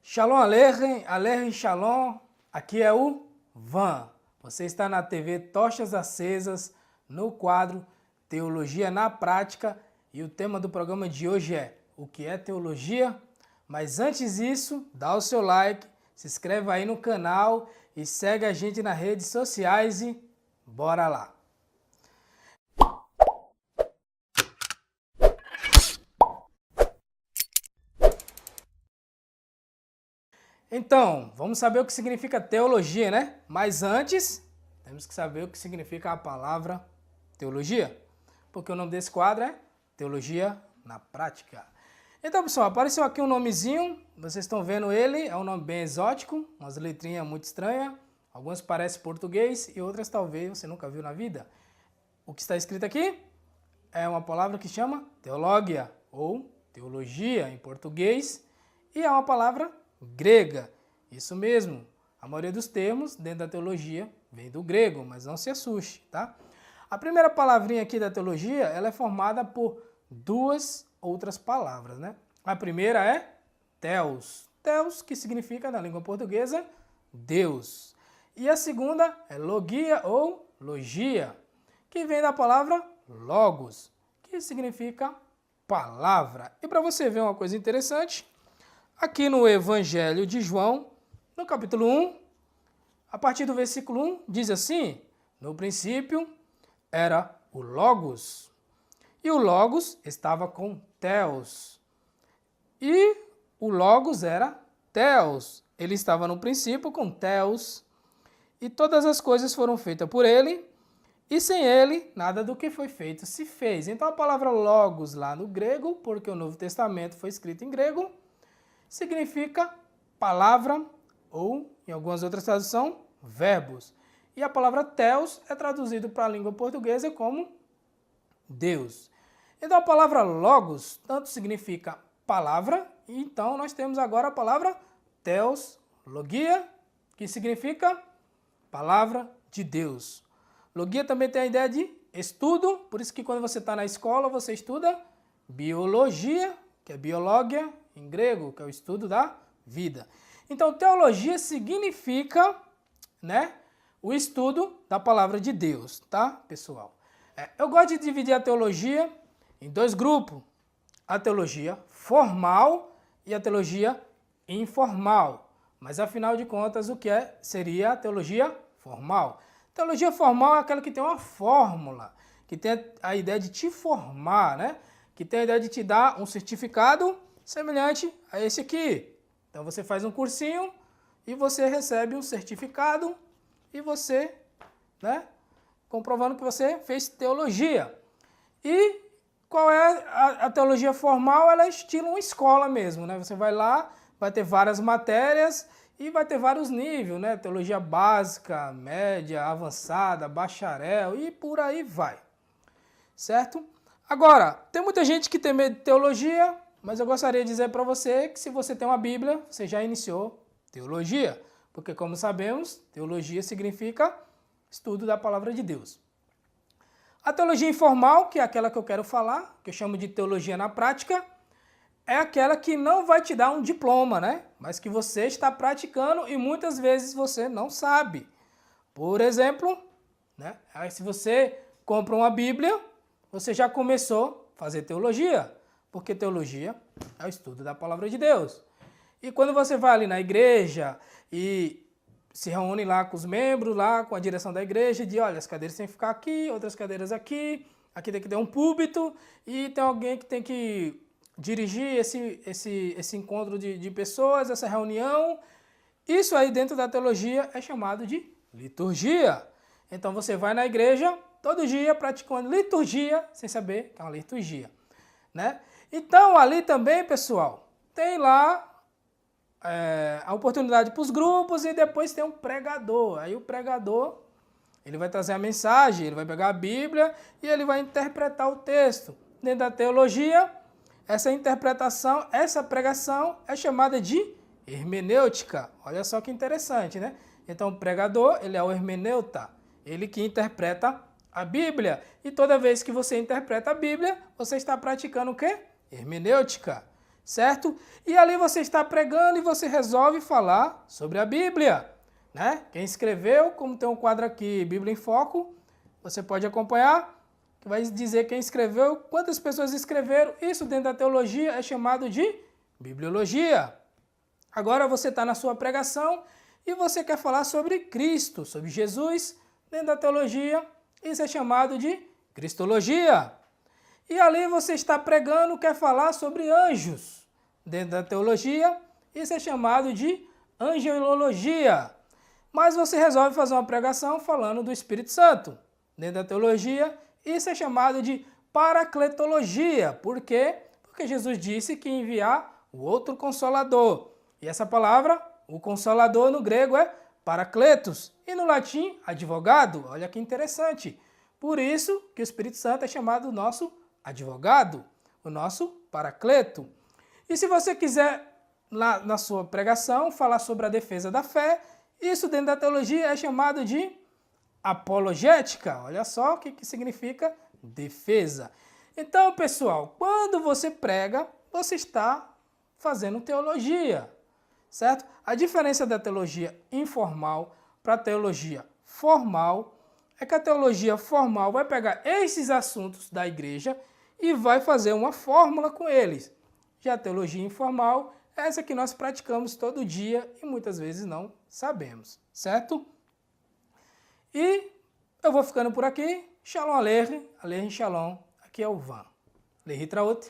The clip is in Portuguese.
Shalom Aleichem, Aleichem Shalom, aqui é o Van. Você está na TV Tochas Acesas, no quadro Teologia na Prática, e o tema do programa de hoje é o que é teologia? Mas antes disso, dá o seu like, se inscreve aí no canal e segue a gente nas redes sociais e bora lá! Então, vamos saber o que significa teologia, né? Mas antes, temos que saber o que significa a palavra teologia, porque o nome desse quadro é Teologia na Prática. Então, pessoal, apareceu aqui um nomezinho, vocês estão vendo ele, é um nome bem exótico, umas letrinhas muito estranhas, algumas parecem português e outras talvez você nunca viu na vida. O que está escrito aqui é uma palavra que chama teologia, ou teologia em português, e é uma palavra grega. Isso mesmo, a maioria dos termos dentro da teologia vem do grego, mas não se assuste, tá? A primeira palavrinha aqui da teologia, ela é formada por duas outras palavras, né? A primeira é Theos, Theos que significa na língua portuguesa Deus. E a segunda é logia ou logia, que vem da palavra logos, que significa palavra. E para você ver uma coisa interessante, aqui no Evangelho de João, no capítulo 1, a partir do versículo 1, diz assim: no princípio era o Logos, e o Logos estava com Theos, e o Logos era Theos, ele estava no princípio com Theos, e todas as coisas foram feitas por ele, e sem ele, nada do que foi feito se fez. Então a palavra Logos lá no grego, porque o Novo Testamento foi escrito em grego, significa palavra ou, em algumas outras traduções, verbos. E a palavra Theos é traduzido para a língua portuguesa como Deus. Então a palavra Logos tanto significa palavra, e então nós temos agora a palavra Theos, logia, que significa palavra de Deus. Logia também tem a ideia de estudo, por isso que quando você está na escola você estuda biologia, que é biologia em grego, que é o estudo da vida. Então, teologia significa, né, o estudo da palavra de Deus, tá, pessoal? Eu gosto de dividir a teologia em dois grupos, a teologia formal e a teologia informal. Mas, afinal de contas, o que seria a teologia formal? Teologia formal é aquela que tem uma fórmula, que tem a ideia de te formar, né? Que tem a ideia de te dar um certificado semelhante a esse aqui. Então você faz um cursinho e você recebe um certificado e você, né, comprovando que você fez teologia. E qual é a teologia formal? Ela é estilo uma escola mesmo, né? Você vai lá, vai ter várias matérias e vai ter vários níveis, né? Teologia básica, média, avançada, bacharel e por aí vai. Certo? Agora, tem muita gente que tem medo de teologia, mas eu gostaria de dizer para você que se você tem uma Bíblia, você já iniciou teologia. Porque, como sabemos, teologia significa estudo da palavra de Deus. A teologia informal, que é aquela que eu quero falar, que eu chamo de teologia na prática, é aquela que não vai te dar um diploma, né? Mas que você está praticando e muitas vezes você não sabe. Por exemplo, né? Se você compra uma Bíblia, você já começou a fazer teologia, porque teologia é o estudo da palavra de Deus. E quando você vai ali na igreja e se reúne lá com os membros, lá com a direção da igreja, e diz, olha, as cadeiras têm que ficar aqui, outras cadeiras aqui, aqui tem que ter um púlpito, e tem alguém que tem que dirigir esse encontro de pessoas, essa reunião. Isso aí dentro da teologia é chamado de liturgia. Então você vai na igreja todo dia praticando liturgia, sem saber que é uma liturgia, né? Então, ali também, pessoal, tem lá a oportunidade para os grupos e depois tem um pregador. Aí o pregador, ele vai trazer a mensagem, ele vai pegar a Bíblia e ele vai interpretar o texto. Dentro da teologia, essa interpretação, essa pregação é chamada de hermenêutica. Olha só que interessante, né? Então, o pregador, ele é o hermeneuta, ele que interpreta a Bíblia. E toda vez que você interpreta a Bíblia, você está praticando o quê? Hermenêutica. certo? E ali você está pregando e você resolve falar sobre a Bíblia, né? Quem escreveu, como tem um quadro aqui, Bíblia em Foco, você pode acompanhar, que vai dizer quem escreveu, quantas pessoas escreveram. Isso dentro da teologia é chamado de bibliologia. Agora você está na sua pregação e você quer falar sobre Cristo, sobre Jesus, dentro da teologia, isso é chamado de cristologia. E ali você está pregando, quer falar sobre anjos, dentro da teologia, isso é chamado de angelologia. Mas você resolve fazer uma pregação falando do Espírito Santo, dentro da teologia, isso é chamado de paracletologia. Por quê? Porque Jesus disse que ia enviar o outro Consolador. E essa palavra, o Consolador no grego é paracletos e no latim advogado. Olha que interessante. Por isso que o Espírito Santo é chamado nosso advogado, o nosso paracleto. E se você quiser, na sua pregação, falar sobre a defesa da fé, isso dentro da teologia é chamado de apologética. Olha só o que significa defesa. Então, pessoal, quando você prega, você está fazendo teologia, certo? A diferença da teologia informal para a teologia formal é que a teologia formal vai pegar esses assuntos da igreja e vai fazer uma fórmula com eles. Já a teologia informal é essa que nós praticamos todo dia e muitas vezes não sabemos, certo? E eu vou ficando por aqui. Shalom Aleichem, Aleichem Shalom. Aqui é o Van. Lehi Traut.